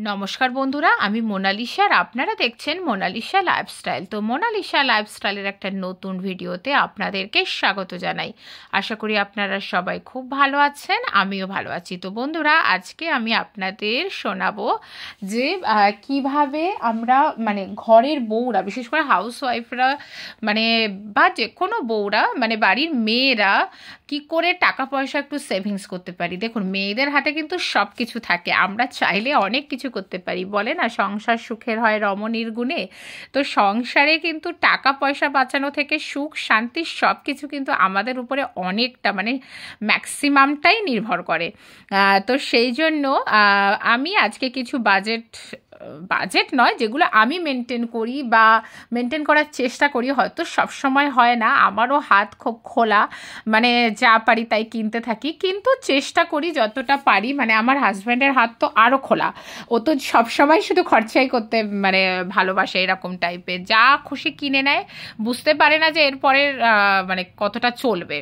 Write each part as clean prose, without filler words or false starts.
নমস্কার বন্ধুরা, আমি মোনালিসা আর আপনারা দেখছেন মোনালিসা লাইফস্টাইল। তো মোনালিসা লাইফস্টাইলের একটা নতুন ভিডিওতে আপনাদেরকে স্বাগত জানাই। আশা করি আপনারা সবাই খুব ভালো আছেন, আমিও ভালো আছি। তো বন্ধুরা, আজকে আমি আপনাদের শোনাবো যে কিভাবে আমরা ঘরের বউরা, বিশেষ করে হাউসওয়াইফরা বা যে কোনো বউরা বাড়ির মেয়েরা কি করে টাকা পয়সা একটু সেভিংস করতে পারি। দেখুন, মেয়েদের হাতে কিন্তু সব কিছু থাকে, আমরা চাইলে অনেক কিছু করতে পারি। বলে না, সংসার সুখের হয় রমণীর গুণে। তো সংসারে কিন্তু টাকা পয়সা বাঁচানো থেকে সুখ শান্তি সব কিছু কিন্তু আমাদের উপরে অনেকটা ম্যাক্সিমামটাই নির্ভর করে। তো সেই জন্য আমি আজকে কিছু বাজেট নয়, যেগুলো আমি মেনটেন করি বা মেনটেন করার চেষ্টা করি। হয়তো সব সময় হয় না, আমারও হাত খুব খোলা, যা পারি তাই কিনতে থাকি, কিন্তু চেষ্টা করি যতটা পারি। আমার হাজব্যান্ডের হাত তো আরও খোলা, ও তো সবসময় শুধু খরচাই করতে ভালোবাসে, এরকম টাইপের, যা খুশি কিনে নেয়, বুঝতে পারে না যে এরপরের কতটা চলবে।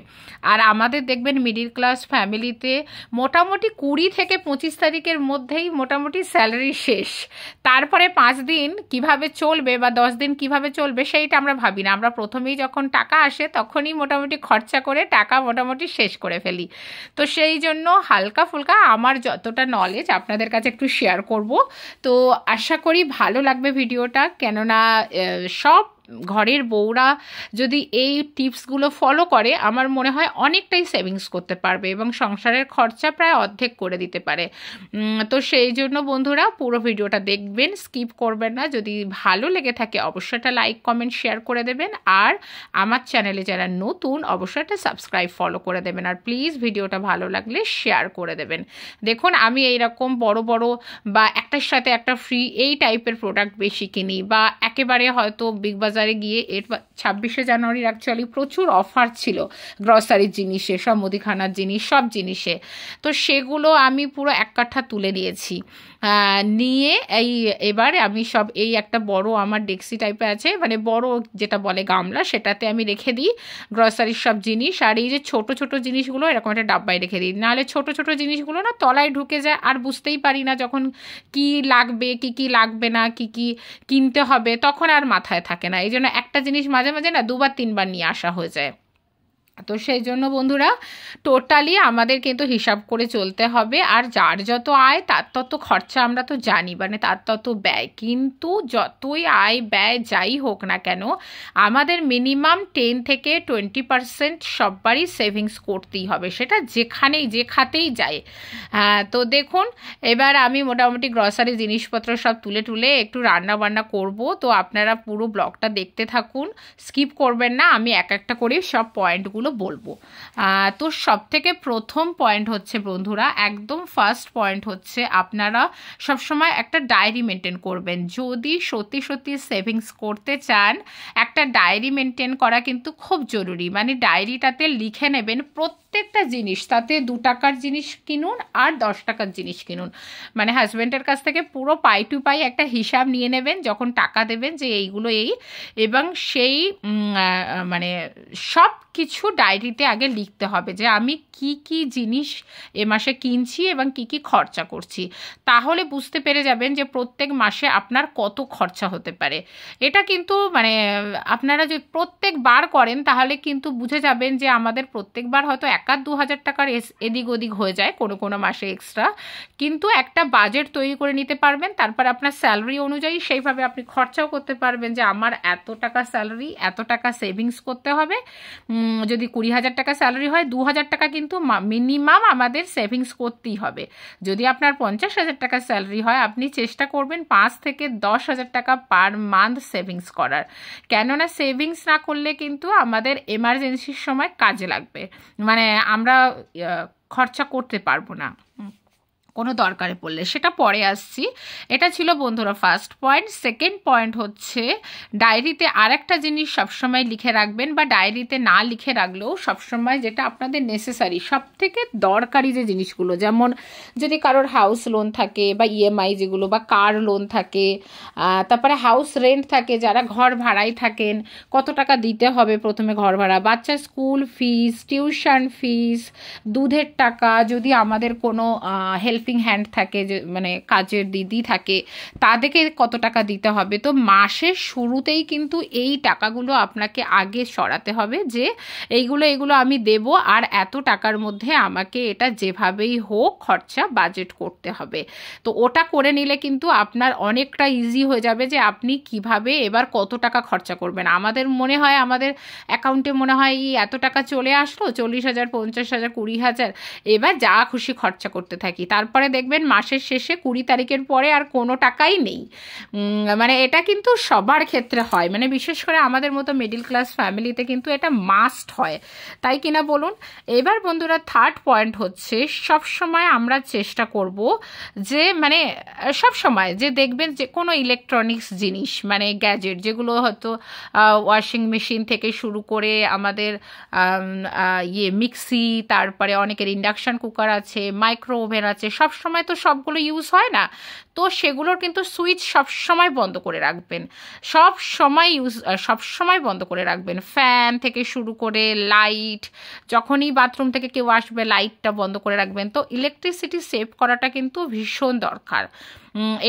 আর আমাদের দেখবেন মিডিল ক্লাস ফ্যামিলিতে মোটামুটি 20 থেকে 25 তারিখের মধ্যেই মোটামুটি স্যালারি শেষ। তারপরে 5 দিন কিভাবে চলবে বা 10 দিন কিভাবে চলবে সেইটা আমরা ভাবি না। আমরা প্রথমেই যখন টাকা আসে তখনই মোটামুটি খরচা করে টাকা মোটামুটি শেষ করে ফেলি। তো সেই জন্য হালকা ফুলকা আমার যতটা নলেজ আপনাদের কাছে একটু শেয়ার করব। তো আশা করি ভালো লাগবে ভিডিওটা, কেননা সব ঘরের বউরা যদি এই টিপসগুলো ফলো করে, আমার মনে হয় অনেকটাই সেভিংস করতে পারবে এবং সংসারের খরচা প্রায় অর্ধেক করে দিতে পারে। তো সেই জন্য বন্ধুরা, পুরো ভিডিওটা দেখবেন, স্কিপ করবেন না। যদি ভালো লেগে থাকে অবশ্যই একটা লাইক কমেন্ট শেয়ার করে দেবেন, আর আমার চ্যানেলে যারা নতুন অবশ্যই একটা সাবস্ক্রাইব ফলো করে দেবেন, আর প্লিজ ভিডিওটা ভালো লাগলে শেয়ার করে দেবেন। দেখুন, আমি এইরকম বড় বড় বা একটার সাথে একটা ফ্রি এই টাইপের প্রোডাক্ট বেশি কিনি, বা একেবারে হয়তো বিগ বাজারে গিয়ে 26শে জানুয়ারির অ্যাকচুয়ালি প্রচুর অফার ছিল গ্রসারির জিনিসে, সব মুদিখানার জিনিস, সব জিনিসে। তো সেগুলো আমি পুরো এক কাঠা তুলে নিয়েছি, নিয়ে এবারে আমি সব এই একটা বড় আমার ডেক্সি টাইপের আছে, বড় যেটা বলে গামলা, সেটাতে আমি রেখে দিই গ্রসারির সব জিনিস। আর এই যে ছোট ছোট জিনিসগুলো এরকম একটা ডাব্বায় রেখে দিই, নাহলে ছোট ছোট জিনিসগুলো না তলায় ঢুকে যায়, আর বুঝতেই পারি না যখন কি লাগবে কি লাগবে না, কি কিনতে হবে, তখন আর মাথায় থাকে না। এই জন্য একটা জিনিস মাঝে মাঝে না 2বার 3বার নিয়ে আসা হয়ে যায়। তো সেই জন্য বন্ধুরা, টোটালি আমাদের কিন্তু হিসাব করে চলতে হবে। আর যার যত আয় তার তত খরচা, আমরা তো জানি, তার তত ব্যয়। কিন্তু যতই আয় ব্যয় যাই হোক না কেন, আমাদের মিনিমাম 10 থেকে 20% সববারই সেভিংস করতেই হবে, সেটা যে খাতেই যায়। তো দেখুন, এবার আমি মোটামুটি গ্রসারি জিনিসপত্র সব তুলে একটু রান্না বান্না করব। তো আপনারা পুরো ব্লগটা দেখতে থাকুন, স্কিপ করবেন না। আমি এক একটা করে সব পয়েন্টগুলো বলবো। তো সব থেকে প্রথম পয়েন্ট হচ্ছে বন্ধুরা, একদম ফার্স্ট পয়েন্ট হচ্ছে, আপনারা সবসময় একটা ডায়েরি মেনটেন করবেন। যদি সত্যি সত্যি সেভিংস করতে চান, একটা ডায়েরি মেনটেন করা কিন্তু খুব জরুরি। ডায়েরিটাতে লিখে নেবেন প্রত্যেকটা জিনিস, তাতে 2 টাকার জিনিস কিনুন আর 10 টাকার জিনিস কিনুন, হাজব্যান্ডের কাছ থেকে পুরো পাই টু পাই একটা হিসাব নিয়ে নেবেন যখন টাকা দেবেন, যে এইগুলো এবং সেই সব কিছু ডায়েরিতে আগে লিখতে হবে যে আমি কি জিনিস এ মাসে কিনছি এবং কি খরচা করছি। তাহলে বুঝতে পেরে যাবেন যে প্রত্যেক মাসে আপনার কত খরচা হতে পারে। এটা কিন্তু আপনারা যদি প্রত্যেকবার করেন তাহলে কিন্তু বুঝে যাবেন যে আমাদের প্রত্যেকবার হয়তো 1-2 হাজার টাকার এদিক ওদিক হয়ে যায় কোনো মাসে এক্সট্রা, কিন্তু একটা বাজেট তৈরি করে নিতে পারবেন। তারপর আপনার স্যালারি অনুযায়ী সেইভাবে আপনি খরচাও করতে পারবেন, যে আমার এত টাকা স্যালারি, এত টাকা সেভিংস করতে হবে। যদি 20,000 টাকা স্যালারি হয়, 2,000 টাকা কিন্তু মিনিমাম আমাদের সেভিংস করতেই হবে। যদি আপনার 50,000 টাকা স্যালারি হয়, আপনি চেষ্টা করবেন 5 থেকে 10,000 টাকা পার মান্থ সেভিংস করার, কেননা সেভিংস না করলে কিন্তু আমাদের এমার্জেন্সির সময় কাজে লাগবে, আমরা খরচা করতে পারবো না কোনো দরকারে পড়লে। সেটা পরে আসছি। এটা ছিল বন্ধুরা ফার্স্ট পয়েন্ট। সেকেন্ড পয়েন্ট হচ্ছে, ডায়েরিতে আরেকটা জিনিস সবসময় লিখে রাখবেন, বা ডায়েরিতে না লিখে রাখলেও সবসময় যেটা আপনাদের নেসেসারি, সব থেকে দরকারি যে জিনিসগুলো, যেমন যদি কারোর হাউস লোন থাকে বা ইএমআই যেগুলো, বা কার লোন থাকে, তারপরে হাউস রেন্ট থাকে, যারা ঘর ভাড়ায় থাকেন কত টাকা দিতে হবে প্রথমে ঘর ভাড়া, বাচ্চার স্কুল ফিস, টিউশন ফিস, দুধের টাকা, যদি আমাদের কোনো হেল্প হেল্পিং হ্যান্ড থাকে, যে মানে কাজের দিদি থাকে, তাদেরকে কত টাকা দিতে হবে। তো মাসের শুরুতেই কিন্তু এই টাকাগুলো আপনাকে আগে সরাতে হবে, যে এইগুলো আমি দেব, আর এত টাকার মধ্যে আমাকে এটা যেভাবেই হোক খরচা বাজেট করতে হবে। তো ওটা করে নিলে কিন্তু আপনার অনেকটা ইজি হয়ে যাবে যে আপনি কিভাবে এবার কত টাকা খরচা করবেন। আমাদের মনে হয়, আমাদের অ্যাকাউন্টে মনে হয় এই এত টাকা চলে আসলো, 40,000, 50,000, 20,000, এবার যা খুশি খরচা করতে থাকি। তারপরে দেখবেন মাসের শেষে 20 তারিখের পরে আর কোনো টাকাই নেই। মানে এটা কিন্তু সবার ক্ষেত্রে হয়, মানে বিশেষ করে আমাদের মতো মিডল ক্লাস ফ্যামিলিতে কিন্তু এটা মাস্ট হয়, তাই কিনা বলুন। এবার বন্ধুরা থার্ড পয়েন্ট হচ্ছে, সব সময় আমরা চেষ্টা করব যে মানে সব সময় যে দেখবেন যে কোনো ইলেকট্রনিক্স জিনিস, মানে গ্যাজেট যেগুলো হয়তো ওয়াশিং মেশিন থেকে শুরু করে আমাদের মিক্সি, তারপরে অনেকের ইন্ডাকশান কুকার আছে, মাইক্রো ওভেন আছে, সব সময় তো সবগুলো ইউজ হয় না, তো সেগুলোর কিন্তু সুইচ সব সময় বন্ধ করে রাখবেন, সব সময় বন্ধ করে রাখবেন। ফ্যান থেকে শুরু করে লাইট, যখনই বাথরুম থেকে কেউ আসবে লাইটটা বন্ধ করে রাখবেন। তো ইলেকট্রিসিটি সেভ করাটা কিন্তু ভীষণ দরকার।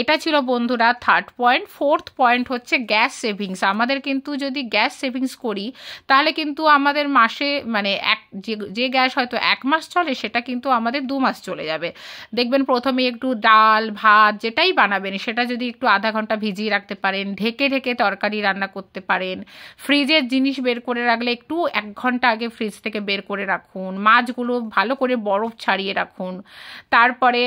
এটা ছিল বন্ধুরা থার্ড পয়েন্ট। ফোর্থ পয়েন্ট হচ্ছে গ্যাস সেভিংস। আমাদের কিন্তু যদি গ্যাস সেভিংস করি তাহলে কিন্তু আমাদের মাসে মানে যে গ্যাস হয়তো 1 মাস চলে সেটা কিন্তু আমাদের 2 মাস চলে যাবে। দেখবেন প্রথমে একটু ডাল ভাত যেটাই বানাবেন সেটা যদি একটু আধা ঘন্টা ভিজিয়ে রাখতে পারেন, ঢেকে ঢেকে তরকারি রান্না করতে পারেন, ফ্রিজের জিনিস বের করে রাখলে একটু 1 ঘন্টা আগে ফ্রিজ থেকে বের করে রাখুন, মাছগুলো ভালো করে বরফ ছাড়িয়ে রাখুন। তারপরে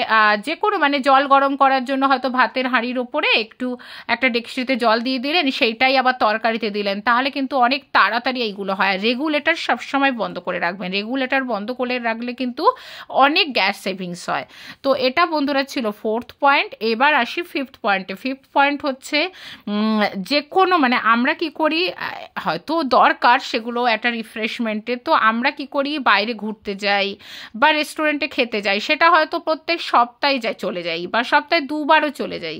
যে কোনো মানে জল গরম করার জন্য হয়তো ভাতের হাঁড়ির ওপরে একটু একটা ডেকচিতে জল দিয়ে দিলেন, সেইটাই আবার তরকারিতে দিলেন, তাহলে কিন্তু অনেক তাড়াতাড়ি এইগুলো হয়। রেগুলেটর সবসময় বন্ধ করে রাখবেন, রেগুলেটর বন্ধ করে রাখলে কিন্তু অনেক গ্যাস সেভিংস হয়। তো এটা বন্ধুরা ছিল ফোর্থ পয়েন্ট। এবার আসি ফিফথ পয়েন্টে। ফিফথ পয়েন্ট হচ্ছে যে কোনো মানে আমরা কি করি, হয়তো দরকার সেগুলো একটা রিফ্রেশমেন্টে, তো আমরা কি করি বাইরে ঘুরতে যাই বা রেস্টুরেন্টে খেতে যাই, সেটা হয়তো প্রত্যেক সপ্তাহে চলে যাই বা সপ্তাহে 2বারও চলে যাই।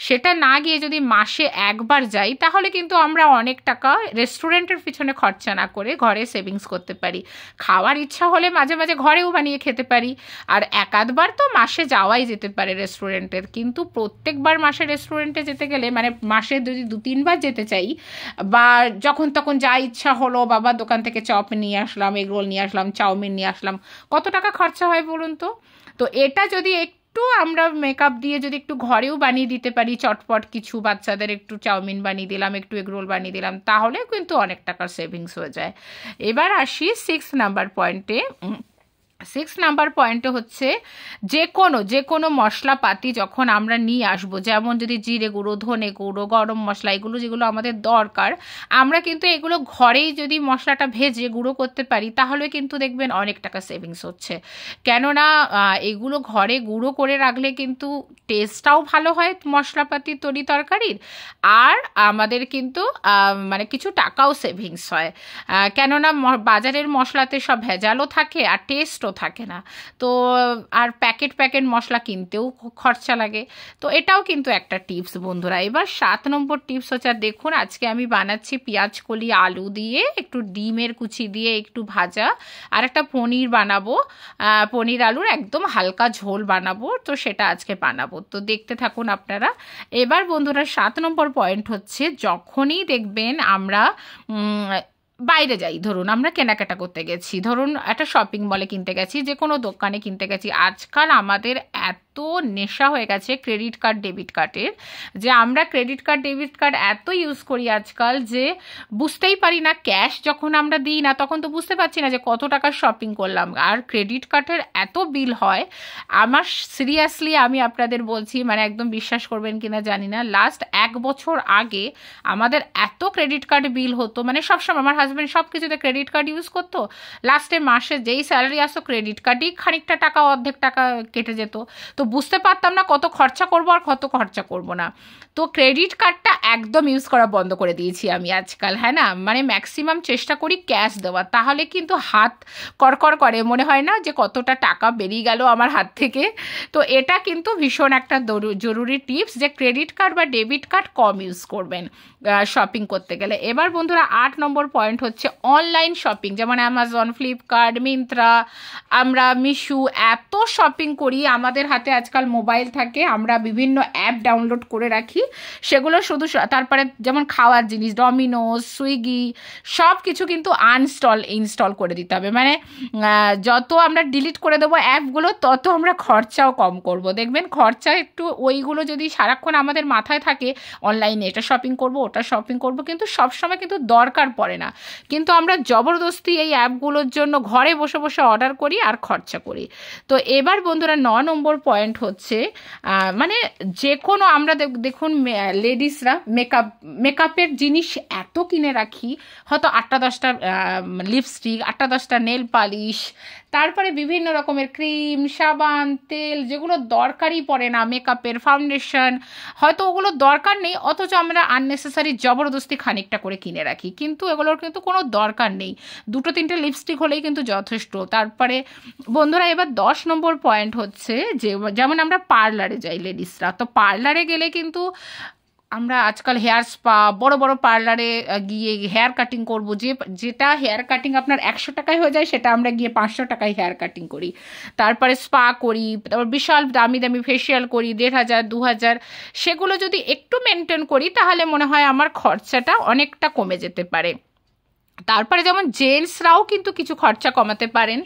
সেটা না গিয়ে যদি মাসে 1বার যাই তাহলে কিন্তু আমরা অনেক টাকা রেস্টুরেন্টের পিছনে খরচা না করে ঘরে সেভিংস করতে পারি। খাওয়ার ইচ্ছা হলে মাঝে মাঝে ঘরেও বানিয়ে খেতে পারি, আর 1-2বার তো মাসে যাওয়াই যেতে পারে রেস্টুরেন্টের। কিন্তু প্রত্যেকবার মাসে রেস্টুরেন্টে যেতে গেলে মানে মাসে যদি 2-3বার যেতে চাই, বা যখন তখন যা ইচ্ছা হলো বাবা দোকান থেকে চপ নিয়ে আসলাম, এগরোল নিয়ে আসলাম, চাউমিন নিয়ে আসলাম, কত টাকা খরচা হয় বলুন তো। তো এটা যদি একটু আমরা মেকআপ দিয়ে যদি একটু ঘরেও বানিয়ে দিতে পারি, চটপট কিছু বাচ্চাদের একটু চাউমিন বানিয়ে দিলাম, একটু এগরোল বানিয়ে দিলাম, তাহলে কিন্তু অনেক টাকার সেভিংস হয়ে যায়। এবার আসি 6 নাম্বার পয়েন্টে। 6 নাম্বার পয়েন্টে হচ্ছে যে কোনো মশলাপাতি যখন আমরা নিয়ে আসবো, যেমন যদি জিরে গুঁড়ো, ধনে গুঁড়ো, গরম মশলা, এগুলো যেগুলো আমাদের দরকার, আমরা কিন্তু এগুলো ঘরেই যদি মশলাটা ভেজে গুঁড়ো করতে পারি তাহলে কিন্তু দেখবেন অনেক টাকা সেভিংস হচ্ছে। কেননা এগুলো ঘরে গুঁড়ো করে রাখলে কিন্তু টেস্টটাও ভালো হয় মশলাপাতি তরি তরকারির, আর আমাদের কিন্তু মানে কিছু টাকাও সেভিংস হয়। কেননা বাজারের মশলাতে সব ভেজালও থাকে আর টেস্টও থাকে না, তো আর প্যাকেট মশলা কিনতেও খরচা লাগে। তো এটাও কিন্তু একটা টিপস বন্ধুরা। এবার 7 নম্বর টিপস হচ্ছে, দেখুন আজকে আমি বানাচ্ছি পেঁয়াজ কলি আলু দিয়ে একটু ডিমের কুচি দিয়ে একটু ভাজা, আর একটা পনির বানাবো, পনির আলুর একদম হালকা ঝোল বানাবো, তো সেটা আজকে বানাবো, তো দেখতে থাকুন আপনারা। এবার বন্ধুরা 7 নম্বর পয়েন্ট হচ্ছে, যখনই দেখবেন আমরা বাইরে যাই, ধরুন আমরা কেনাকাটা করতে গেছি, ধরুন একটা শপিং মলে কিনতে গেছি, যে কোনো দোকানে কিনতে গেছি, আজকাল আমাদের এত নেশা হয়ে গেছে ক্রেডিট কার্ড ডেবিট কার্ডের, যে আমরা ক্রেডিট কার্ড ডেবিট কার্ড এত ইউজ করি আজকাল যে বুঝতেই পারি না, ক্যাশ যখন আমরা দিই না তখন তো বুঝতে পারছি না যে কত টাকার শপিং করলাম, আর ক্রেডিট কার্ডের এত বিল হয়। আমার সিরিয়াসলি আমি আপনাদের বলছি, মানে একদম বিশ্বাস করবেন কিনা জানি না, লাস্ট 1 বছর আগে আমাদের এত ক্রেডিট কার্ড বিল হতো, মানে সবসময় আমার হাজব্যান্ড সব কিছুতে ক্রেডিট কার্ড ইউজ করতো, লাস্টে মাসে যেই স্যালারি আসতো ক্রেডিট কার্ডই খানিকটা টাকা অর্ধেক টাকা কেটে যেত, তো বুঝতে পারতাম না কত খরচা করবো আর কত খরচা করব না। তো ক্রেডিট কার্ডটা একদম ইউজ করা বন্ধ করে দিয়েছি আমি আজকাল, হ্যাঁ না, মানে ম্যাক্সিমাম চেষ্টা করি ক্যাশ দেওয়ার, তাহলে কিন্তু হাত কড়কড় করে, মনে হয় না যে কতটা টাকা বেরিয়ে গেল আমার হাত থেকে। তো এটা কিন্তু ভীষণ একটা জরুরি টিপস যে ক্রেডিট কার্ড বা ডেবিট কার্ড কম ইউজ করবেন শপিং করতে গেলে। এবার বন্ধুরা 8 নম্বর পয়েন্ট হচ্ছে অনলাইন শপিং, যেমন অ্যামাজন, ফ্লিপকার্ট, মিন্ত্রা, আমরা মিশো, এত শপিং করি, আমাদের হাতে আজকাল মোবাইল থাকে, আমরা বিভিন্ন অ্যাপ ডাউনলোড করে রাখি, সেগুলো শুধু তারপরে যেমন খাওয়ার জিনিস ডমিনোজ, সুইগি, সব কিছু কিন্তু ইনস্টল করে দিতে হবে। মানে যত আমরা ডিলিট করে দেবো অ্যাপগুলো তত আমরা খরচাও কম করব। দেখবেন খরচা একটু, ওইগুলো যদি সারাক্ষণ আমাদের মাথায় থাকে অনলাইনে এটা শপিং করব ওটা শপিং করব, কিন্তু সবসময় কিন্তু দরকার পড়ে না, কিন্তু আমরা জবরদস্তি এই অ্যাপগুলোর জন্য ঘরে বসে বসে অর্ডার করি আর খরচা করি। তো এবার বন্ধুরা 9 নম্বর পয়েন্ট হচ্ছে মানে যে কোনো আমরা দেখুন লেডিসরা মেকআপের জিনিস এত কিনে রাখি, হয়তো 8-10টা লিপস্টিক, 8-10টা নেল পালিশ, তারপরে বিভিন্ন রকমের ক্রিম, সাবান, তেল, যেগুলো দরকারই পড়ে না, মেকআপের ফাউন্ডেশন, হয়তো ওগুলো দরকার নেই, অথচ আমরা আননেসেসারি জবরদস্তি খানিকটা করে কিনে রাখি, কিন্তু এগুলোর কিন্তু কোনো দরকার নেই, 2-3টে লিপস্টিক হলেই কিন্তু যথেষ্ট। তারপরে বন্ধুরা এবার 10 নম্বর পয়েন্ট হচ্ছে যে যেমন আমরা পার্লারে যাই লেডিসরা, তো পার্লারে গেলে কিন্তু আমরা আজকাল হেয়ার স্পা, বড় বড় পার্লারে গিয়ে হেয়ার কাটিং করব, যেটা হেয়ার কাটিং আপনার 100 টাকায় হয়ে যায় সেটা আমরা গিয়ে 500 টাকায় হেয়ার কাটিং করি, তারপরে স্পা করি, তারপর বিশাল দামি দামি ফেসিয়াল করি 1500-2000, সেগুলো যদি একটু মেনটেন করি তাহলে মনে হয় আমার খরচাটা অনেকটা কমে যেতে পারে। তারপরে যেমন জেন্টসরাও কিন্তু কিছু খরচা কমাতে পারেন,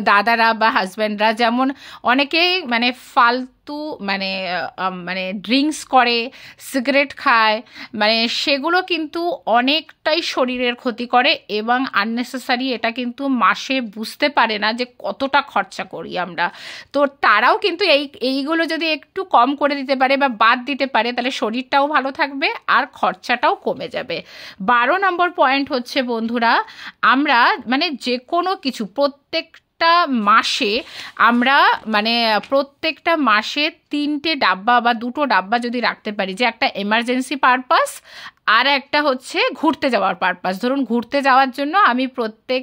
দাদারা বা হাজব্যান্ডরা, যেমন অনেকেই মানে ফালতু মানে ড্রিঙ্কস করে, সিগারেট খায়, মানে সেগুলো কিন্তু অনেকটাই শরীরের ক্ষতি করে এবং আননেসেসারি, এটা কিন্তু মাসে বুঝতে পারে না যে কতটা খরচা করি আমরা। তো তারাও কিন্তু এইগুলো যদি একটু কম করে দিতে পারে বা বাদ দিতে পারে তাহলে শরীরটাও ভালো থাকবে আর খরচাটাও কমে যাবে। 12 নম্বর পয়েন্ট হচ্ছে বন্ধুরা, আমরা মানে যে কোনো কিছু প্রত্যেকটা মাসে আমরা মানে প্রত্যেকটা মাসে 3টে ডাব্বা বা 2টো ডাব্বা যদি রাখতে পারি, যে একটা এমার্জেন্সি পারপাস আর একটা হচ্ছে ঘুরতে যাওয়ার পারপাস। ধরুন ঘুরতে যাওয়ার জন্য আমি প্রত্যেক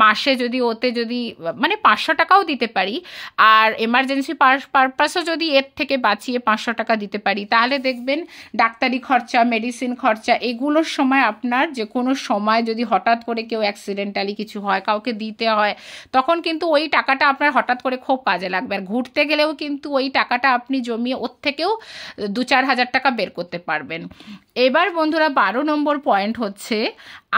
মাসে যদি মানে 500 টাকাও দিতে পারি, আর এমার্জেন্সি পারপাসও যদি এর থেকে বাঁচিয়ে 500 টাকা দিতে পারি, তাহলে দেখবেন ডাক্তারি খরচা, মেডিসিন খরচা, এগুলোর সময় আপনার যে কোনো সময় যদি হঠাৎ করে কেউ অ্যাক্সিডেন্টালি কিছু হয়, কাউকে দিতে হয়, তখন কিন্তু ওই টাকাটা আপনার হঠাৎ করে খুব কাজে লাগবে। আর ঘুরতে গেলেও কিন্তু ওই টাকাটা আপনি জমিয়ে ওর থেকেও 2-4 হাজার টাকা বের করতে পারবেন। এবার বন্ধুরা 12 নম্বর পয়েন্ট হচ্ছে,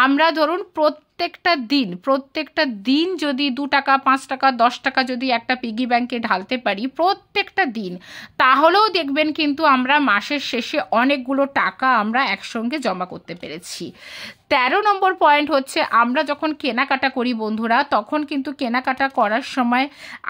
আমরা ধরুন প্রত্যেকটা দিন যদি 2 টাকা, 5 টাকা, 10 টাকা যদি একটা পিগি ব্যাংকে ঢালতে পারি প্রত্যেকটা দিন, তাহলেও দেখবেন কিন্তু আমরা মাসের শেষে অনেকগুলো টাকা আমরা একসঙ্গে জমা করতে পেরেছি। 13 নম্বর পয়েন্ট হচ্ছে, আমরা যখন কেনাকাটা করি বন্ধুরা, তখন কিন্তু কেনাকাটা করার সময়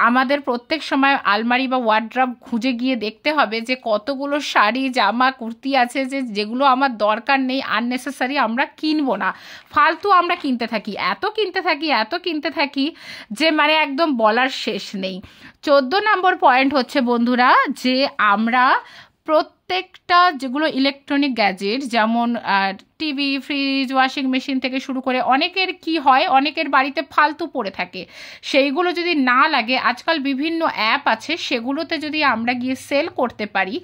আমাদের প্রত্যেক সময় আলমারি বা ওয়ার্ড্রব খুঁজে গিয়ে দেখতে হবে যে কতগুলো শাড়ি, জামা, কুর্তি আছে যেগুলো আমার দরকার নেই, আননেসেসারি আমরা কিনবো না, ফালতু আমরা কিনতে থাকি যে মানে একদম বলার শেষ নেই। 14 নম্বর পয়েন্ট হচ্ছে বন্ধুরা, যে আমরা প্রত্যেকটা যেগুলো ইলেকট্রনিক গ্যাজেট, যেমন টিভি, ফ্রিজ, ওয়াশিং মেশিন থেকে শুরু করে অনেকের কি হয়, অনেকের বাড়িতে ফালতু পড়ে থাকে, সেইগুলো যদি না লাগে, আজকাল বিভিন্ন অ্যাপ আছে, সেগুলোতে যদি আমরা গিয়ে সেল করতে পারি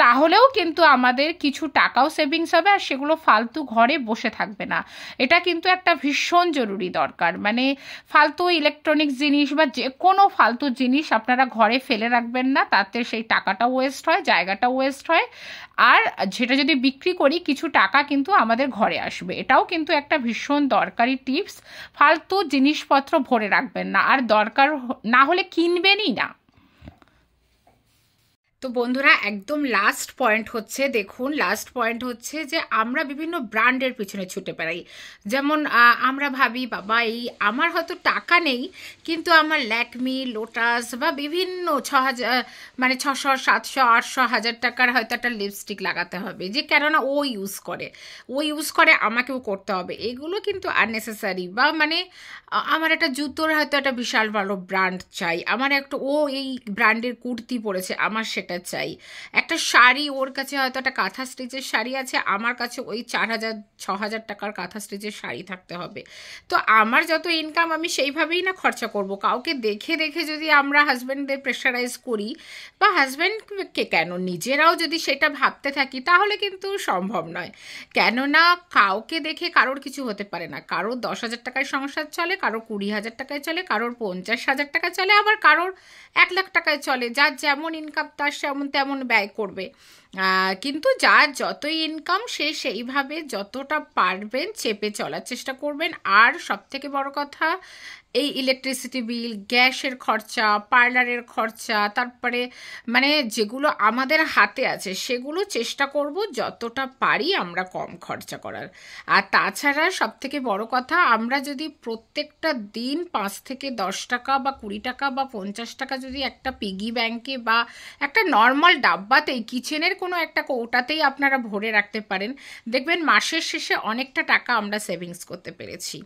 তাহলেও কিন্তু আমাদের কিছু টাকাও সেভিংস হবে আর সেগুলো ফালতু ঘরে বসে থাকবে না। এটা কিন্তু একটা ভীষণ জরুরি দরকার, মানে ফালতু ইলেকট্রনিক জিনিস বা যে কোনো ফালতু জিনিস আপনারা ঘরে ফেলে রাখবেন না, তাতে সেই টাকাটাও ওয়েস্ট হয়, জায়গাটাও ওয়েস্ট হয়, আর যেটা যদি বিক্রি করি কিছু টাকা কিন্তু আমাদের ঘরে আসবে। এটাও কিন্তু একটা ভীষণ দরকারি টিপস, ফালতু জিনিসপত্র ভরে রাখবেন না, আর দরকার না হলে কিনবেনই না। তো বন্ধুরা একদম লাস্ট পয়েন্ট হচ্ছে যে আমরা বিভিন্ন ব্র্যান্ডের পিছনে ছুটে বেড়াই। যেমন আমরা ভাবি বাবা এই আমার হয়তো টাকা নেই, কিন্তু আমার ল্যাকমি, লোটাস বা বিভিন্ন 6000 মানে 600, 700, 800, 1000 টাকার হয়তো একটা লিপস্টিক লাগাতে হবে, যে কেননা ও ইউজ করে আমাকেও করতে হবে, এগুলো কিন্তু আননেসেসারি। বা মানে আমার একটা জুতোর হয়তো একটা বিশাল ভালো ব্র্যান্ড চাই, আমার একটা এই ব্র্যান্ডের কুর্তি পরেছে, আমার সেটা এটা চাই। একটা শাড়ি, ওর কাছে হয়তো একটা কাঁথা স্টিচের শাড়ি আছে, আমার কাছে ওই 4,000-6,000 টাকার কাঁথা স্টিচের শাড়ি থাকতে হবে। তো আমার যত ইনকাম আমি সেইভাবেই না খরচা করব। কাউকে দেখে দেখে যদি আমরা হাজব্যান্ডদের প্রেশারাইজ করি, বা হাজব্যান্ডকে কেন, নিজেরাও যদি সেটা ভাবতে থাকি, তাহলে কিন্তু সম্ভব নয়। কেননা কাউকে দেখে কারোর কিছু হতে পারে না। কারোর 10,000 টাকায় সংসার চলে, কারোর 20,000 টাকায় চলে, কারোর 50,000 টাকা চলে, আবার কারোর 1,00,000 টাকায় চলে। যার যেমন ইনকাম তার তেমন ব্যয় করবে। কিন্তু যার যতই ইনকাম সে সেইভাবে যতটা পারবেন চেপে চলার চেষ্টা করবেন। আর সবথেকে বড় কথা, এই ইলেকট্রিসিটি বিল, গ্যাসের খরচা, পার্লারের খরচা, তারপরে মানে যেগুলো আমাদের হাতে আছে সেগুলো চেষ্টা করব যতটা পারি আমরা কম খরচা করার। আর তাছাড়া সবথেকে বড় কথা, আমরা যদি প্রত্যেকটা দিন 5 থেকে 10 টাকা বা 20 টাকা বা 50 টাকা যদি একটা পিগি ব্যাংকে বা একটা নর্মাল ডাব্বাতেই, কিচেনের কোনো একটা কৌটাতেই আপনারা ভরে রাখতে পারেন, দেখবেন মাসের শেষে অনেকটা টাকা আমরা সেভিংস করতে পেরেছি।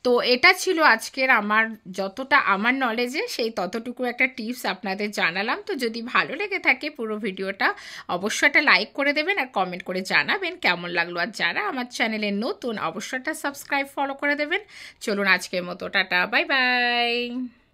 তো এটা ছিল আজকের আমার, যতটা আমার নলেজে সেই ততটুকু একটা টিপস আপনাদের জানালাম। তো যদি ভালো লেগে থাকে পুরো ভিডিওটা, অবশ্যই একটা লাইক করে দেবেন আর কমেন্ট করে জানাবেন কেমন লাগলো। আর যারা আমার চ্যানেলে নতুন, অবশ্যই একটা সাবস্ক্রাইব, ফলো করে দেবেন। চলুন আজকের মতো টাটা, বাই বাই।